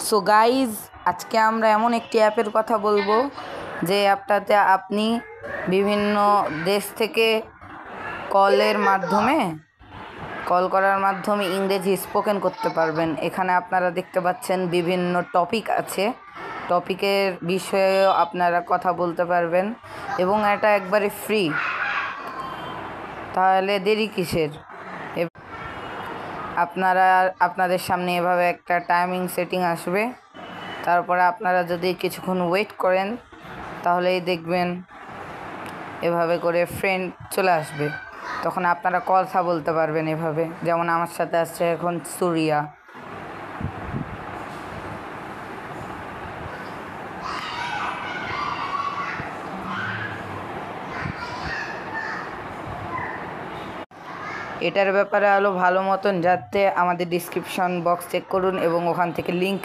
So guys, আজকে আমরা এমন একটি অ্যাপের কথা বলবো যে অ্যাপটাতে আপনি বিভিন্ন দেশ থেকে কল করার মাধ্যমে ইংরেজি স্পোকেন করতে পারবেন। এখানে আপনারা দেখতে পাচ্ছেন বিভিন্ন টপিক আছে, টপিকের বিষয়েও আপনারা কথা বলতে পারবেন এবং এটা একবারে ফ্রি। তাহলে দেরি কিসের? আপনাদের সামনে এভাবে একটা টাইমিং সেটিং আসবে, তারপরে আপনারা যদি কিছুক্ষণ ওয়েট করেন তাহলেই দেখবেন এভাবে করে ফ্রেন্ড চলে আসবে। তখন আপনারা কথা বলতে পারবেন এভাবে, যেমন আমার সাথে আসছে এখন সুরিয়া। এটার ব্যাপারে আরও ভালো মতন জানতে আমাদের ডিসক্রিপশন বক্স চেক করুন এবং ওখান থেকে লিঙ্ক